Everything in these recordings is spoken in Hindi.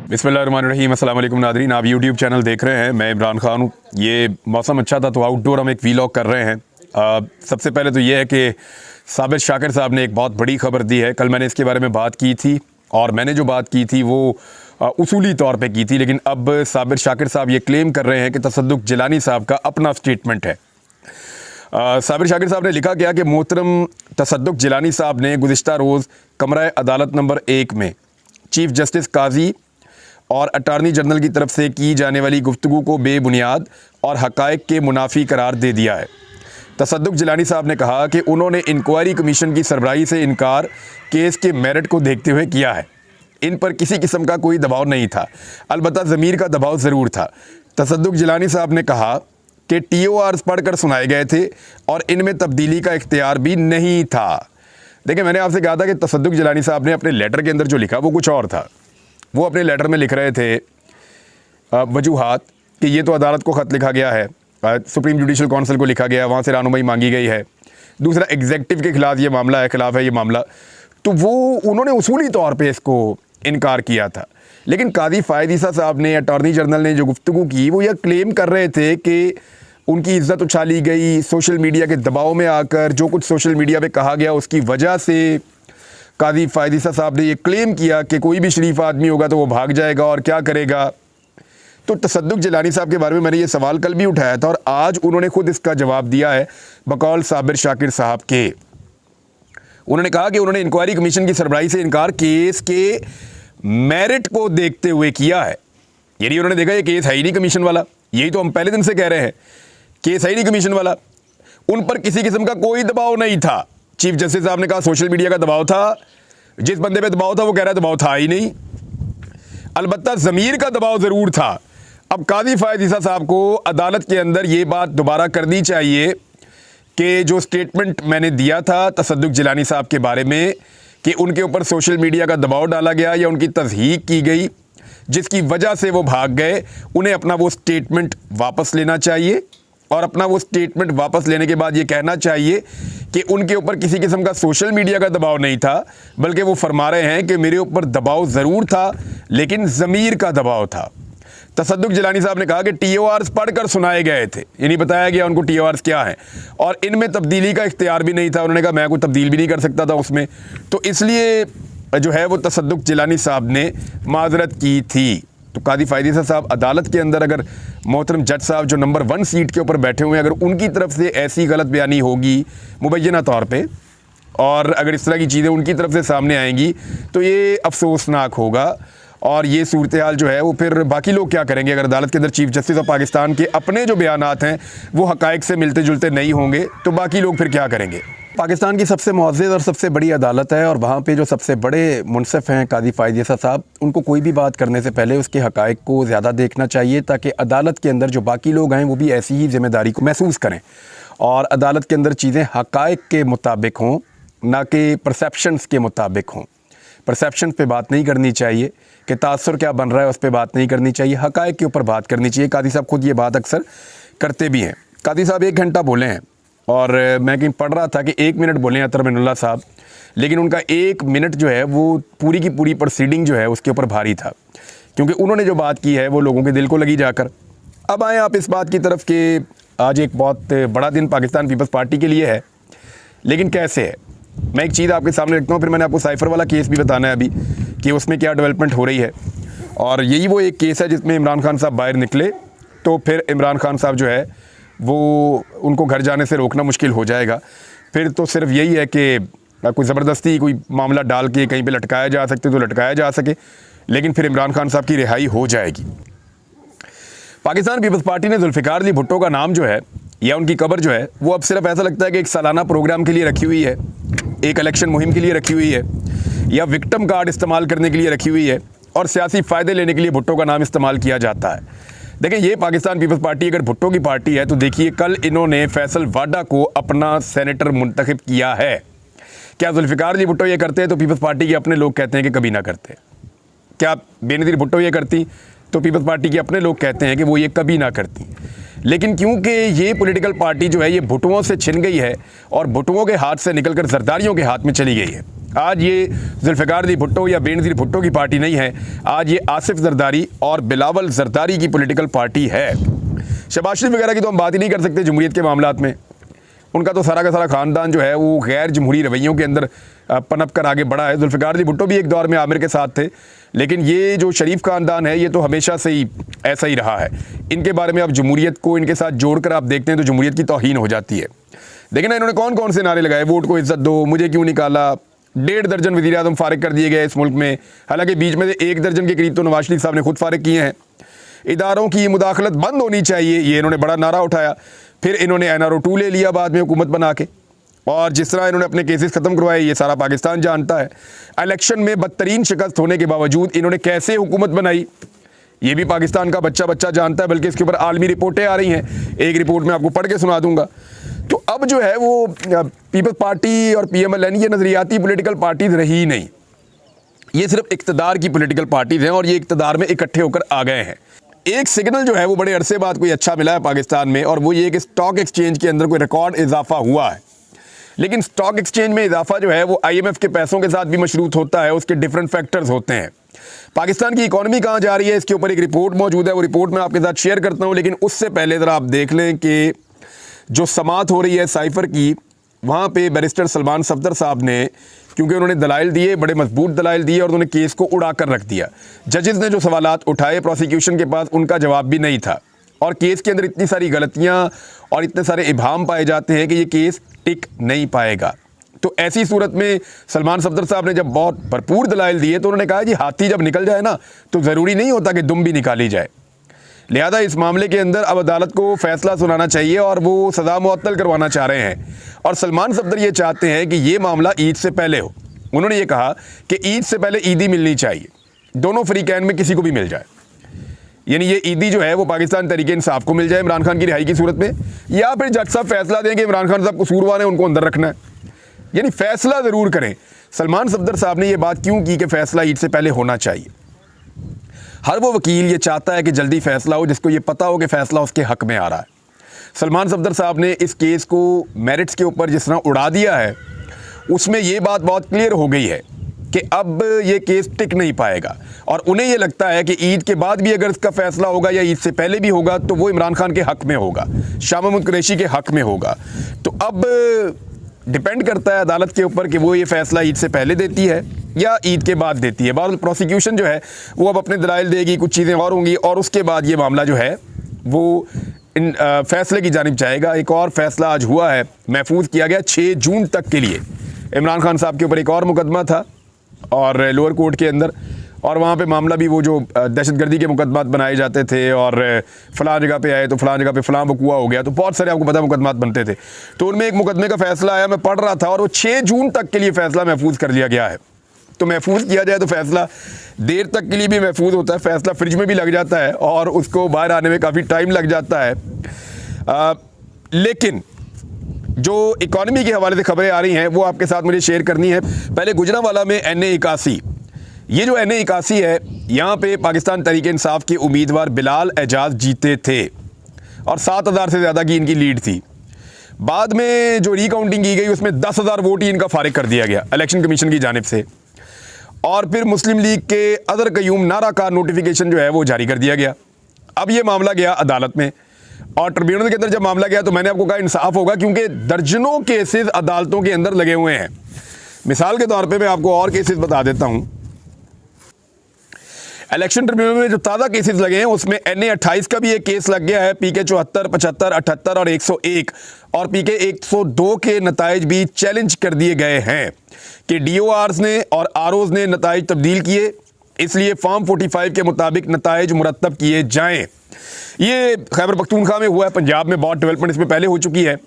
बिस्मिल्लाहिर्रहमानिर्रहीम। अस्सलाम वालेकुम नादरीन, आप यूट्यूब चैनल देख रहे हैं। मैं इमरान खान हूँ। ये मौसम अच्छा था तो आउटडोर हम एक वीलॉग कर रहे हैं। सबसे पहले तो ये है कि साबिर शाकिर साहब ने एक बहुत बड़ी खबर दी है। कल मैंने इसके बारे में बात की थी और मैंने जो बात की थी वो उसूली तौर पे की थी, लेकिन अब साबिर शाकिर साहब ये क्लेम कर रहे हैं कि तसद्दुक़ जिलानी साहब का अपना स्टेटमेंट है। साबिर शाकिर साहब ने लिखा क्या कि मोहतरम तसद्दुक़ जिलानी साहब ने गुज़िश्ता रोज़ कमरा अदालत नंबर 1 में चीफ जस्टिस काजी और अटार्नी जनरल की तरफ से की जाने वाली गुफ्तगू को बेबुनियाद और हक़ाइक़ के मुनाफी करार दे दिया है। तसद्दुक़ जिलानी साहब ने कहा कि उन्होंने इंक्वायरी कमीशन की सरबराही से इनकार केस के मेरिट को देखते हुए किया है। इन पर किसी किस्म का कोई दबाव नहीं था, अलबत्ता ज़मीर का दबाव ज़रूर था। तसद्दुक़ जिलानी साहब ने कहा कि TORs पढ़कर सुनाए गए थे और इनमें तब्दीली का इख्तियार भी नहीं था। देखिए, मैंने आपसे कहा था कि तसद्दुक़ जिलानी साहब ने अपने लेटर के अंदर जो लिखा वो कुछ और था। वो अपने लेटर में लिख रहे थे वजूहात कि ये तो अदालत को ख़त लिखा गया है, सुप्रीम जुडिशल काउंसिल को लिखा गया है, वहाँ से रानुमाई मांगी गई है। दूसरा, एग्जेक्टिव के खिलाफ ये मामला है, खिलाफ है ये मामला, तो वो उन्होंने उसूली तौर पे इसको इनकार किया था। लेकिन कादी फ़ायद ईसा साहब ने, अटॉर्नी जनरल ने जो गुफ्तगू की वो यह क्लेम कर रहे थे कि उनकी इज़्ज़त उछाली गई सोशल मीडिया के दबाव में आकर। जो कुछ सोशल मीडिया पे कहा गया उसकी वजह से कादी फ़ायद ईसा साहब ने ये क्लेम किया कि कोई भी शरीफ आदमी होगा तो वो भाग जाएगा और क्या करेगा। तो तसद्दुक़ जिलानी साहब के बारे में मैंने ये सवाल कल भी उठाया था और आज उन्होंने खुद इसका जवाब दिया है बकौल साबिर शाकिर साहब के। उन्होंने कहा कि उन्होंने इंक्वायरी कमीशन की सरबराही से इनकार केस के मेरिट को देखते हुए किया है। यानी उन्होंने देखा ये केस है ही नहीं कमीशन वाला। यही तो हम पहले दिन से कह रहे हैं, केस है ही नहीं कमीशन वाला। उन पर किसी किस्म का कोई दबाव नहीं था। चीफ जस्टिस साहब ने कहा सोशल मीडिया का दबाव था, जिस बंदे पे दबाव था वो कह रहा है दबाव था ही नहीं, अलबत्ता ज़मीर का दबाव ज़रूर था। अब कादी फ़ायद ईसा साहब को अदालत के अंदर ये बात दोबारा करनी चाहिए कि जो स्टेटमेंट मैंने दिया था तसद्दुक़ जिलानी साहब के बारे में कि उनके ऊपर सोशल मीडिया का दबाव डाला गया या उनकी तज़हीक की गई जिसकी वजह से वो भाग गए, उन्हें अपना वो स्टेटमेंट वापस लेना चाहिए। और अपना वो स्टेटमेंट वापस लेने के बाद ये कहना चाहिए कि उनके ऊपर किसी किस्म का सोशल मीडिया का दबाव नहीं था, बल्कि वो फरमा रहे हैं कि मेरे ऊपर दबाव ज़रूर था लेकिन ज़मीर का दबाव था। तसद्दुक़ जिलानी साहब ने कहा कि TORs पढ़कर सुनाए गए थे, यानी बताया गया उनको TORs क्या है और इनमें तब्दीली का इख्तियार भी नहीं था। उन्होंने कहा मैं कोई तब्दील भी नहीं कर सकता था उसमें, तो इसलिए जो है वो तसद्दुक़ जिलानी साहब ने माज़रत की थी। तो कादी फ़ायद ईसा साहब अदालत के अंदर अगर मोहतरम जज साहब जो नंबर 1 सीट के ऊपर बैठे हुए हैं, अगर उनकी तरफ से ऐसी गलत बयानी होगी मुबैना तौर पे और अगर इस तरह की चीज़ें उनकी तरफ से सामने आएंगी तो ये अफसोसनाक होगा। और ये सूरत हाल जो है वो फिर बाकी लोग क्या करेंगे अगर अदालत के अंदर चीफ जस्टिस ऑफ पाकिस्तान के अपने जो बयानात हैं वो हक़ाइक़ से मिलते जुलते नहीं होंगे तो बाकी लोग फिर क्या करेंगे। पाकिस्तान की सबसे मुअज़्ज़ज़ और सबसे बड़ी अदालत है और वहाँ पे जो सबसे बड़े मुनसिफ़ हैं कादी फ़ायद ईसा साहब, उनको कोई भी बात करने से पहले उसके हक़ाइक़ को ज़्यादा देखना चाहिए ताकि अदालत के अंदर जो बाकी लोग हैं वो भी ऐसी ही ज़िम्मेदारी को महसूस करें और अदालत के अंदर चीज़ें हक़ाइक़ के मुताबिक हों, ना कि परसेप्शंस के मुताबिक हों। परसेप्शन पे बात नहीं करनी चाहिए कि तासुर क्या बन रहा है उस पर बात नहीं करनी चाहिए, हक़ाइक़ के ऊपर बात करनी चाहिए। कादी साहब खुद ये बात अक्सर करते भी हैं। कादी साहब 1 घंटा बोले हैं और मैं कहीं पढ़ रहा था कि 1 मिनट बोले हैं अतर मिनुल्लाह साहब, लेकिन उनका 1 मिनट जो है वो पूरी की पूरी प्रोसीडिंग जो है उसके ऊपर भारी था क्योंकि उन्होंने जो बात की है वो लोगों के दिल को लगी जाकर। अब आएँ आप इस बात की तरफ कि आज एक बहुत बड़ा दिन पाकिस्तान पीपल्स पार्टी के लिए है, लेकिन कैसे है। मैं एक चीज़ आपके सामने रखता हूँ, फिर मैंने आपको साइफ़र वाला केस भी बताना है अभी कि उसमें क्या डेवलपमेंट हो रही है। और यही वो एक केस है जिसमें इमरान खान साहब बाहर निकले तो फिर इमरान खान साहब जो है वो उनको घर जाने से रोकना मुश्किल हो जाएगा। फिर तो सिर्फ यही है कि कोई ज़बरदस्ती कोई मामला डाल के कहीं पे लटकाया जा सकते तो लटकाया जा सके, लेकिन फिर इमरान खान साहब की रिहाई हो जाएगी। पाकिस्तान पीपल्स पार्टी ने जुल्फ़िकार अली भुट्टो का नाम जो है या उनकी कब्र जो है वो अब सिर्फ ऐसा लगता है कि एक सालाना प्रोग्राम के लिए रखी हुई है, एक इलेक्शन मुहिम के लिए रखी हुई है या विक्टिम कार्ड इस्तेमाल करने के लिए रखी हुई है और सियासी फ़ायदे लेने के लिए भुट्टो का नाम इस्तेमाल किया जाता है। देखें, ये पाकिस्तान पीपल्स पार्टी अगर भुट्टो की पार्टी है तो देखिए कल इन्होंने फैसल वाडा को अपना सेनेटर मुंतखब किया है। क्या जुल्फ़िकार अली भुट्टो ये करते हैं तो पीपल्स पार्टी के अपने लोग कहते हैं कि कभी ना करते। क्या बेनज़ीर भुट्टो ये करती तो पीपल्स पार्टी के अपने लोग कहते हैं कि वो ये कभी ना करती। लेकिन क्योंकि ये पॉलिटिकल पार्टी जो है ये भुट्टों से छिन गई है और भुट्टों के हाथ से निकलकर जरदारियों के हाथ में चली गई है, आज ये जुल्फ़िकार अली भुट्टो या बेनज़ीर भुट्टो की पार्टी नहीं है, आज ये आसिफ जरदारी और बिलावल जरदारी की पॉलिटिकल पार्टी है। शहबाज शरीफ वगैरह की तो हम बात ही नहीं कर सकते जमहूरियत के मामलात में। उनका तो सारा का सारा ख़ानदान जो है वो गैर जमहूरी रवैयों के अंदर पनप कर आगे बढ़ा है। जुल्फ़िकार अली भुट्टो भी एक दौर में आमिर के साथ थे, लेकिन ये जो शरीफ ख़ानदान है ये तो हमेशा से ही ऐसा ही रहा है। इनके बारे में आप जमहूरियत को इनके साथ जोड़कर आप देखते हैं तो जमहूरियत की तौहीन हो जाती है। देखिए ना इन्होंने कौन कौन से नारे लगाए, वोट को इज्जत दो, मुझे क्यों निकाला, 1.5 दर्जन वज़ीर आज़म फारिग कर दिए गए इस मुल्क में, हालांकि बीच में से 1 दर्जन के करीब तो नवाज शरीफ साहब ने खुद फारिग किए हैं। इदारों की मुदाखलत बंद होनी चाहिए, ये इन्होंने बड़ा नारा उठाया। फिर इन्होंने NRO 2 ले लिया बाद में हुकूमत बना के, और जिस तरह इन्होंने अपने केसेस ख़त्म करवाए ये सारा पाकिस्तान जानता है। इलेक्शन में बदतरीन शिकस्त होने के बावजूद इन्होंने कैसे हुकूमत बनाई ये भी पाकिस्तान का बच्चा बच्चा जानता है, बल्कि इसके ऊपर आलमी रिपोर्टें आ रही हैं। एक रिपोर्ट मैं आपको पढ़ के सुना दूंगा। तो अब जो है वो पीपल्स पार्टी और PMLN ये नज़रियाती पॉलिटिकल पार्टीज रही नहीं, ये सिर्फ इक़्तिदार की पॉलिटिकल पार्टीज हैं और ये इक़्तिदार में इकट्ठे होकर आ गए हैं। एक सिग्नल जो है वो बड़े अरसे बाद कोई अच्छा मिला है पाकिस्तान में, और वो ये कि स्टॉक एक्सचेंज के अंदर कोई रिकॉर्ड इजाफा हुआ है। लेकिन स्टॉक एक्सचेंज में इजाफा जो है वो IMF के पैसों के साथ भी मशरूत होता है, उसके डिफरेंट फैक्टर्स होते हैं। पाकिस्तान की इकॉनमी कहाँ जा रही है इसके ऊपर एक रिपोर्ट मौजूद है, वो रिपोर्ट मैं आपके साथ शेयर करता हूँ। लेकिन उससे पहले ज़रा आप देख लें कि जो समात हो रही है साइफर की, वहाँ पे बैरिस्टर सलमान सफदर साहब ने, क्योंकि उन्होंने दलाइल दिए, बड़े मजबूत दलाइल दिए, और उन्होंने केस को उड़ा कर रख दिया। जजेस ने जो सवालात उठाए प्रोसिक्यूशन के पास उनका जवाब भी नहीं था, और केस के अंदर इतनी सारी गलतियाँ और इतने सारे इबाम पाए जाते हैं कि ये केस टिक नहीं पाएगा। तो ऐसी सूरत में सलमान सफदर साहब ने जब बहुत भरपूर दलाइल दिए तो उन्होंने कहा जी हाथी जब निकल जाए ना तो ज़रूरी नहीं होता कि दुम भी निकाली जाए। लिहाजा इस मामले के अंदर अब अदालत को फैसला सुनाना चाहिए, और वो सज़ा मुअत्तल करवाना चाह रहे हैं। और सलमान सफदर ये चाहते हैं कि ये मामला ईद से पहले हो। उन्होंने ये कहा कि ईद से पहले ईदी मिलनी चाहिए, दोनों फ्रीकैन में किसी को भी मिल जाए। यानी ये ईदी जो है वो पाकिस्तान तहरीक इंसाफ को मिल जाए इमरान खान की रिहाई की सूरत में, या फिर जज साहब फैसला दें कि इमरान खान साहब कसूरवार हैं, उनको अंदर रखना है। यानी फैसला ज़रूर करें। सलमान सफदर साहब ने ये बात क्यों की कि फ़ैसला ईद से पहले होना चाहिए। हर वो वकील ये चाहता है कि जल्दी फैसला हो जिसको ये पता हो कि फ़ैसला उसके हक़ में आ रहा है। सलमान सफदर साहब ने इस केस को मेरिट्स के ऊपर जिस तरह उड़ा दिया है, उसमें ये बात बहुत क्लियर हो गई है कि अब ये केस टिक नहीं पाएगा, और उन्हें ये लगता है कि ईद के बाद भी अगर इसका फ़ैसला होगा या ईद से पहले भी होगा तो वो इमरान खान के हक़ में होगा, शाह महमूद कुरैशी के हक़ में होगा। तो अब डिपेंड करता है अदालत के ऊपर कि वो ये फ़ैसला ईद से पहले देती है या ईद के बाद देती है। बाद प्रोसिक्यूशन जो है वो अब अपने दलाइल देगी, कुछ चीज़ें और होंगी, और उसके बाद ये मामला जो है वो इन फैसले की जानिब जाएगा। एक और फैसला आज हुआ है, महफूज किया गया 6 जून तक के लिए। इमरान खान साहब के ऊपर एक और मुकदमा था और लोअर कोर्ट के अंदर, और वहाँ पे मामला भी वो जो दहशतगर्दी के मुकदमात बनाए जाते थे और फ़लाँ जगह पे आए तो फ़लाँ जगह पे फ़लाँ वक़ुआ हो गया, तो बहुत सारे आपको पता मुकदमात बनते थे। तो उनमें एक मुकदमे का फ़ैसला आया, मैं पढ़ रहा था, और वो 6 जून तक के लिए फ़ैसला महफूज कर लिया गया है। तो महफूज किया जाए तो फ़ैसला देर तक के लिए भी महफूज होता है, फ़ैसला फ्रिज में भी लग जाता है और उसको बाहर आने में काफ़ी टाइम लग जाता है। लेकिन जो इकॉनमी के हवाले से खबरें आ रही हैं वो आपके साथ मुझे शेयर करनी है। पहले गुजरांवाला में NA81, ये जो NA81 है, यहाँ पे पाकिस्तान तहरीक इंसाफ के उम्मीदवार बिलाल एजाज जीते थे और 7,000 से ज़्यादा की इनकी लीड थी। बाद में जो रिकाउंटिंग की गई उसमें 10,000 वोट ही इनका फारिग कर दिया गया इलेक्शन कमीशन की जानिब से, और फिर मुस्लिम लीग के अदर कयूम नारा का नोटिफिकेशन जो है वो जारी कर दिया गया। अब ये मामला गया अदालत में, और ट्रिब्यूनल के अंदर जब मामला गया तो मैंने आपको कहा इंसाफ होगा, क्योंकि दर्जनों केसेस अदालतों के अंदर लगे हुए हैं। मिसाल के तौर पे मैं आपको और केसेस बता देता हूं। इलेक्शन ट्रिब्यूनल में जो ताज़ा केसेस लगे हैं उसमें NA28 का भी एक केस लग गया है, PK 74, 75, 78 और 101, और PK 102 के नताइज भी चैलेंज कर दिए गए हैं कि DORs ने और ROs ने नताइज तब्दील किए, इसलिए फॉर्म 45 के मुताबिक नताइज मुरतब किए जाएं। ये खैबर पख्तूनख्वा में हुआ है, पंजाब में बहुत डेवलपमेंट इसमें पहले हो चुकी है।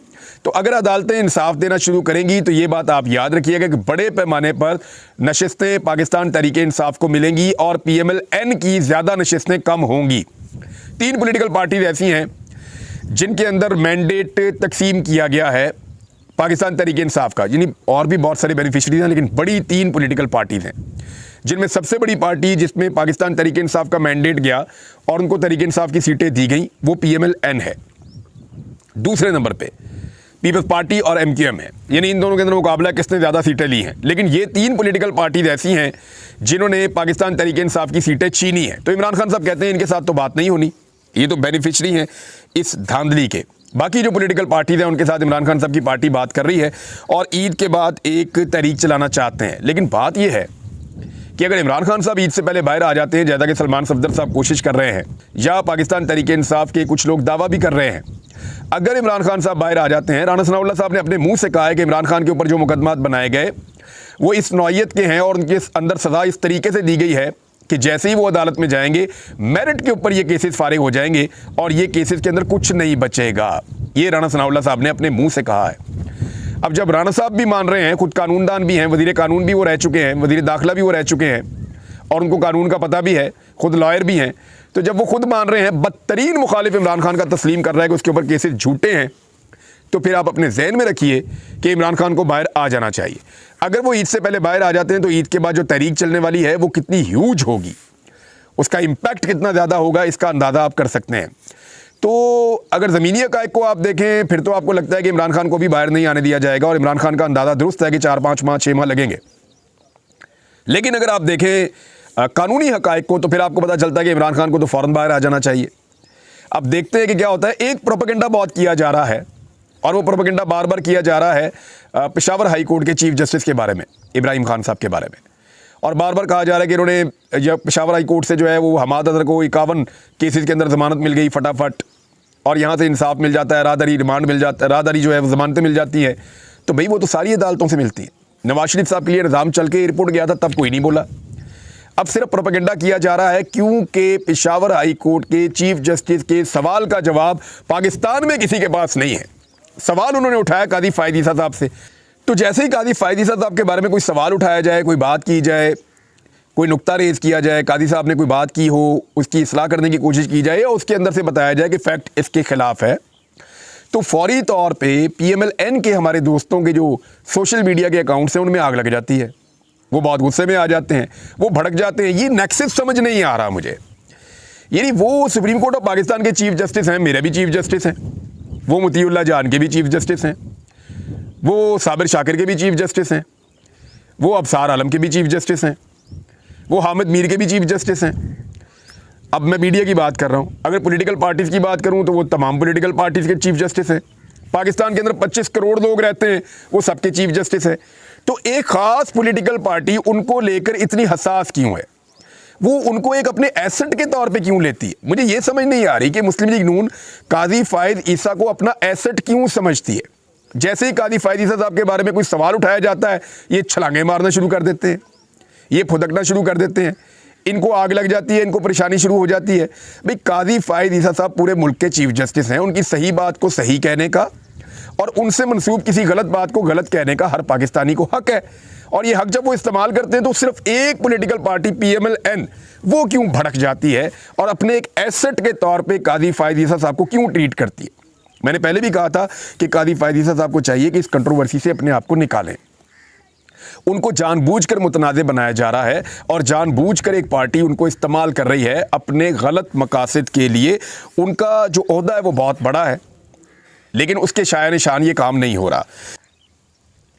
तो अगर अदालतें इंसाफ देना शुरू करेंगी तो ये बात आप याद रखिएगा कि बड़े पैमाने पर नशिस्तें पाकिस्तान तहरीक इंसाफ को मिलेंगी और PMLN की ज़्यादा नशिस्तें कम होंगी। 3 पॉलिटिकल पार्टीज ऐसी हैं जिनके अंदर मैंडेट तकसीम किया गया है पाकिस्तान तहरीक इंसाफ का, यानी और भी बहुत सारे बेनिफिशरीज हैं, लेकिन बड़ी 3 पॉलिटिकल पार्टीज हैं, जिनमें सबसे बड़ी पार्टी जिसमें पाकिस्तान तहरीक इंसाफ का मैंडेट गया और उनको तहरीक इंसाफ की सीटें दी गई वो PMLN है। दूसरे नंबर पे पीपल्स पार्टी और MQM है, यानी इन दोनों के अंदर मुकाबला किसने ज़्यादा सीटें ली हैं। लेकिन ये 3 पॉलिटिकल पार्टीज ऐसी हैं जिन्होंने पाकिस्तान तहरीक इंसाफ की सीटें छीनी हैं। तो इमरान खान साहब कहते हैं इनके साथ तो बात नहीं होनी, ये तो बेनिफिशरी हैं इस धांधली के। बाकी जो पॉलिटिकल पार्टीज हैं उनके साथ इमरान खान साहब की पार्टी बात कर रही है और ईद के बाद एक तहरीक चलाना चाहते हैं। लेकिन बात यह है कि अगर इमरान खान साहब ईद से पहले बाहर आ जाते हैं, जैसा कि सलमान सफदर साहब कोशिश कर रहे हैं या पाकिस्तान तहरीक इंसाफ के कुछ लोग दावा भी कर रहे हैं, अगर इमरान खान साहब बाहर आ जाते हैं, राना सनाउल्लाह साहब ने अपने मुंह से कहा है कि इमरान खान के ऊपर जो मुकदमात बनाए गए वो इस नौइयत के हैं और उनके अंदर सज़ा इस तरीके से दी गई है कि जैसे ही वो अदालत में जाएंगे मेरिट के ऊपर ये केसेस फारिग हो जाएंगे और ये केसेस के अंदर कुछ नहीं बचेगा। ये राना सनाउल्लाह साहब ने अपने मुंह से कहा है। अब जब राना साहब भी मान रहे हैं, खुद कानूनदान भी हैं, वज़ीर कानून भी वो रह चुके हैं, वज़ीर दाखिला भी वो रह चुके हैं और उनको कानून का पता भी है, खुद लॉयर भी हैं, तो जब वो खुद मान रहे हैं, बदतरीन मुखालिफ इमरान खान का तस्लीम कर रहा है कि उसके ऊपर केसेस झूठे हैं, तो फिर आप अपने जहन में रखिए कि इमरान खान को बाहर आ जाना चाहिए। अगर वो ईद से पहले बाहर आ जाते हैं तो ईद के बाद जो तहरीक चलने वाली है वो कितनी ह्यूज होगी, उसका इम्पैक्ट कितना ज़्यादा होगा, इसका अंदाज़ा आप कर सकते हैं। तो अगर ज़मीनी हक़ाइक़ को आप देखें फिर तो आपको लगता है कि इमरान खान को भी बाहर नहीं आने दिया जाएगा और इमरान खान का अंदाज़ा दुरुस्त है कि 4-5 माह 6 माह लगेंगे। लेकिन अगर आप देखें कानूनी हक़ाइक़ को तो फिर आपको पता चलता है कि इमरान खान को तो फ़ौरन बाहर आ जाना चाहिए। अब देखते हैं कि क्या होता है। एक प्रोपेगेंडा बहुत किया जा रहा है और वो प्रोपेगेंडा बार बार किया जा रहा है पेशावर हाई कोर्ट के चीफ जस्टिस के बारे में, इब्राहिम खान साहब के बारे में, और बार बार कहा जा रहा है कि इन्होंने जब पेशावर हाई कोर्ट से जो है वो हमाद अज़हर को 51 केसेस के अंदर ज़मानत मिल गई फटाफट और यहाँ से इंसाफ मिल जाता है, राहदारी रिमांड मिल जाता है, राहदारी जो है वो ज़मानतें मिल जाती हैं। तो भाई वो तो सारी अदालतों से मिलती हैं। नवाज शरीफ साहब के लिए निज़ाम चल के एयरपोर्ट गया था तब कोई नहीं बोला। अब सिर्फ प्रोपेगेंडा किया जा रहा है क्योंकि पेशावर हाई कोर्ट के चीफ जस्टिस के सवाल का जवाब पाकिस्तान में किसी के पास नहीं है। सवाल उन्होंने उठाया कादी फ़ायद ईसा साहब से, तो जैसे ही कादी फ़ायद ईसा साहब के बारे में कोई सवाल उठाया जाए, कोई बात की जाए, कोई नुक्ता रेज़ किया जाए, कादी साहब ने कोई बात की हो, उसकी इस्लाह करने की कोशिश की जाए या उसके अंदर से बताया जाए कि फैक्ट इसके ख़िलाफ़ है, तो फौरी तौर पे PMLN के हमारे दोस्तों के जो सोशल मीडिया के अकाउंट्स हैं उनमें आग लग जाती है। वो बहुत गुस्से में आ जाते हैं, वो भड़क जाते हैं। ये नेक्सस समझ नहीं आ रहा मुझे। यानी वो सुप्रीम कोर्ट ऑफ पाकिस्तान के चीफ जस्टिस हैं, मेरे भी चीफ जस्टिस हैं, वो मुतीउल्लाह जान के भी चीफ जस्टिस हैं, वो साबिर शाकिर के भी चीफ जस्टिस हैं, वो अबसार आलम के भी चीफ जस्टिस हैं, वो हामिद मीर के भी चीफ जस्टिस हैं। अब मैं मीडिया की बात कर रहा हूँ। अगर पॉलिटिकल पार्टीज़ की बात करूँ तो वो तमाम पॉलिटिकल पार्टीज़ के चीफ जस्टिस हैं। पाकिस्तान के अंदर 25 करोड़ लोग रहते हैं, वो सबके चीफ जस्टिस हैं। तो एक ख़ास पॉलिटिकल पार्टी उनको लेकर इतनी हसास क्यों है? वो उनको एक अपने एसेट के तौर पे क्यों लेती है? मुझे ये समझ नहीं आ रही कि मुस्लिम लीग नून काजी फ़ायद ईसा को अपना एसेट क्यों समझती है। जैसे ही काजी फ़ायद ईसा साहब के बारे में कोई सवाल उठाया जाता है, ये छलांगे मारना शुरू कर देते हैं, ये फुदकना शुरू कर देते हैं, इनको आग लग जाती है, इनको परेशानी शुरू हो जाती है। भाई काजी फ़ायद ईसा साहब पूरे मुल्क के चीफ जस्टिस हैं, उनकी सही बात को सही कहने का और उनसे मनसूब किसी गलत बात को गलत कहने का हर पाकिस्तानी को हक है। और ये हक जब वो इस्तेमाल करते हैं तो सिर्फ एक पॉलिटिकल पार्टी PMLN वो क्यों भड़क जाती है और अपने एक एसेट के तौर पे कादी फ़ायद ईसा साहब को क्यों ट्रीट करती है? मैंने पहले भी कहा था कि कादी फ़ायद ईसा साहब को चाहिए कि इस कंट्रोवर्सी से अपने आप को निकालें। उनको जानबूझकर मुतनाज़े बनाया जा रहा है और जानबूझकर एक पार्टी उनको इस्तेमाल कर रही है अपने गलत मकासद के लिए। उनका जो ओहदा है वो बहुत बड़ा है, लेकिन उसके शाया निशान ये काम नहीं हो रहा।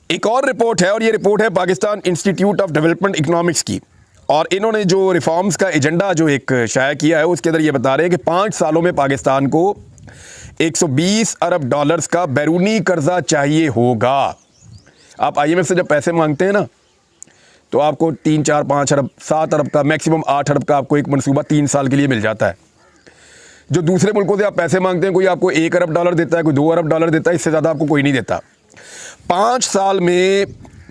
एक और रिपोर्ट है और ये रिपोर्ट है Pakistan institute of development economics की, और इन्होंने जो रिफॉर्म्स का एजेंडा जो एक शाया किया है उसके अंदर ये बता रहे हैं कि 5 सालों में पाकिस्तान को 120 अरब डॉलर्स का बैरूनी कर्जा चाहिए होगा। आप IMF से जब पैसे मांगते हैं ना तो आपको 3, 4, 5 अरब, 7 अरब का, मैक्सिमम 8 अरब का आपको एक मनसूबा 3 साल के लिए मिल जाता है। जो दूसरे मुल्कों से आप पैसे मांगते हैं, कोई आपको 1 अरब डॉलर देता है, कोई 2 अरब डॉलर देता है, इससे ज़्यादा आपको कोई नहीं देता। 5 साल में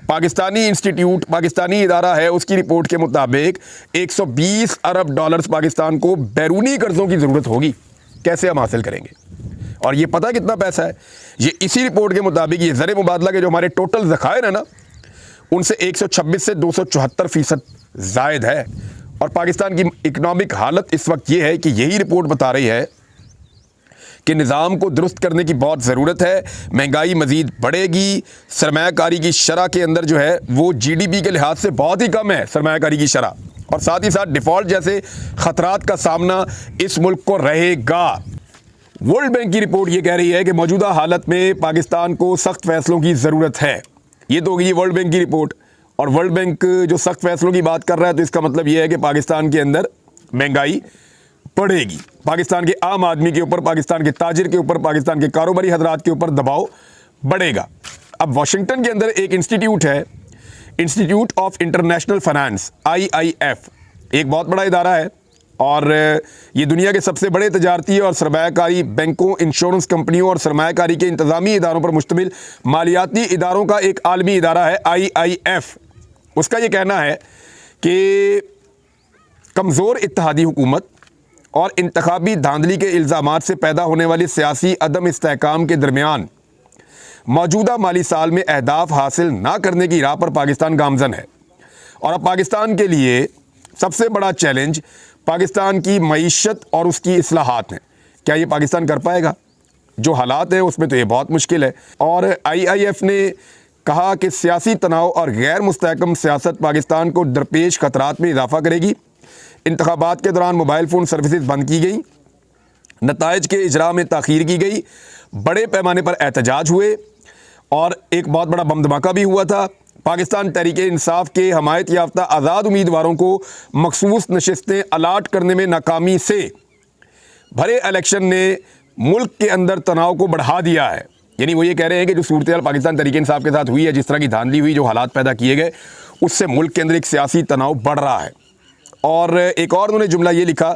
पाकिस्तानी इंस्टीट्यूट, पाकिस्तानी इदारा है, उसकी रिपोर्ट के मुताबिक 120 अरब डॉलर्स पाकिस्तान को बैरूनी कर्ज़ों की ज़रूरत होगी। कैसे हम हासिल करेंगे? और ये पता कितना पैसा है? ये इसी रिपोर्ट के मुताबिक ये ज़र मुबादला के जो हमारे टोटल ज़खायर है ना, उनसे 126 से 274% ज़ायद है। और पाकिस्तान की इकनॉमिक हालत इस वक्त ये है कि यही रिपोर्ट बता रही है कि निज़ाम को दुरुस्त करने की बहुत ज़रूरत है। महंगाई मज़ीद बढ़ेगी, सरमायाकारी की शरह के अंदर जो है वो GDP के लिहाज से बहुत ही कम है सरमायाकारी की शरह, और साथ ही साथ डिफ़ॉल्ट जैसे ख़तरात का सामना इस मुल्क को रहेगा। वर्ल्ड बैंक की रिपोर्ट ये कह रही है कि मौजूदा हालत में पाकिस्तान को सख्त फैसलों की ज़रूरत है। ये तो होगी वर्ल्ड बैंक की रिपोर्ट, और वर्ल्ड बैंक जो सख्त फैसलों की बात कर रहा है तो इसका मतलब ये है कि पाकिस्तान के अंदर महंगाई बढ़ेगी, पाकिस्तान के आम आदमी के ऊपर, पाकिस्तान के ताजिर के ऊपर, पाकिस्तान के कारोबारी हजरात के ऊपर दबाव बढ़ेगा। अब वाशिंगटन के अंदर एक इंस्टीट्यूट है, institute of international finance, IIF, एक बहुत बड़ा इदारा है और ये दुनिया के सबसे बड़े तजारती और सरमायाकारी बैंकों, इंश्योरेंस कंपनियों और सरमायाकारी के इंतजामी इदारों पर मुश्तमिल मालियाती इदारों का एक आलमी इदारा है IIF। उसका ये कहना है कि कमज़ोर इत्तेहादी हुकूमत और इंतखाबी धांधली के इल्ज़ामात से पैदा होने वाली सियासी अदम इस्तेहकाम के दरमियान मौजूदा माली साल में अहदाफ हासिल ना करने की राह पर पाकिस्तान गामज़न है। और अब पाकिस्तान के लिए सबसे बड़ा चैलेंज पाकिस्तान की मईशत और उसकी इस्लाहात हैं। क्या ये पाकिस्तान कर पाएगा? जो हालात हैं उसमें तो ये बहुत मुश्किल है। और IIF ने कहा कि सियासी तनाव और गैर मुस्तहकम सियासत पाकिस्तान को दरपेश खतरात में इजाफा करेगी। इंतखाबात के दौरान मोबाइल फ़ोन सर्विसेज बंद की गई, नताइज के इजरा में ताख़ीर की गई, बड़े पैमाने पर एहतजाज हुए और एक बहुत बड़ा बम धमाका भी हुआ था। पाकिस्तान तहरीक-ए-इंसाफ के हमायत याफ्ता आज़ाद उम्मीदवारों को मखसूस नशिस्तें अलाट करने में नाकामी से भरे इलेक्शन ने मुल्क के अंदर तनाव को बढ़ा दिया है। यानी वो ये कह रहे हैं कि जो सूरत हाल पाकिस्तान तहरीक-ए-इंसाफ के साथ हुई है, जिस तरह की धांधली हुई, जो हालात पैदा किए गए, उससे मुल्क के अंदर एक सियासी तनाव बढ़ रहा है। और एक और उन्होंने जुमला ये लिखा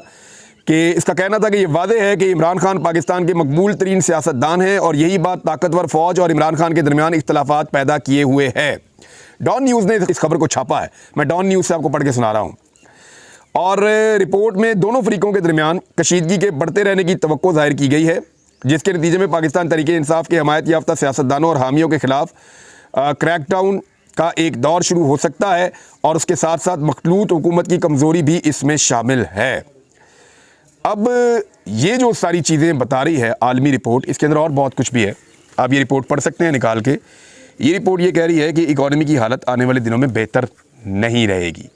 कि इसका कहना था कि ये वादे है कि इमरान खान पाकिस्तान के मकबूल तरीन सियासतदान हैं और यही बात ताकतवर फ़ौज और इमरान खान के दरमियान इख्तलाफात पैदा किए हुए है। डॉन न्यूज़ ने इस खबर को छापा है, मैं डॉन न्यूज़ से आपको पढ़ के सुना रहा हूँ। और रिपोर्ट में दोनों फरीकों के दरमियान कशीदगी के बढ़ते रहने की तवक्को ज़ाहिर की गई है, जिसके नतीजे में पाकिस्तान तहरीक-ए-इंसाफ के हमायत याफ्ता सियासतदानों और हामियों के ख़िलाफ़ क्रैकडाउन का एक दौर शुरू हो सकता है और उसके साथ साथ मखलूत हुकूमत की कमज़ोरी भी इसमें शामिल है। अब ये जो सारी चीज़ें बता रही है आलमी रिपोर्ट, इसके अंदर और बहुत कुछ भी है, आप ये रिपोर्ट पढ़ सकते हैं निकाल के। ये रिपोर्ट ये कह रही है कि इकॉनमी की हालत आने वाले दिनों में बेहतर नहीं रहेगी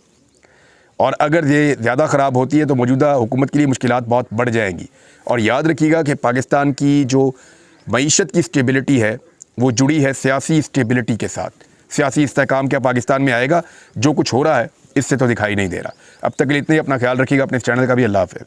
और अगर ये ज़्यादा ख़राब होती है तो मौजूदा हुकूमत के लिए मुश्किलात बहुत बढ़ जाएंगी। और याद रखिएगा कि पाकिस्तान की जो मईशत की स्टेबिलिटी है वो जुड़ी है सियासी स्टेबिलिटी के साथ। सियासी इस्तेहकाम क्या पाकिस्तान में आएगा? जो कुछ हो रहा है इससे तो दिखाई नहीं दे रहा। अब तक के लिए इतने ही, अपना ख्याल रखिएगा, अपने चैनल का भी। अल्लाह हाफ़िज़।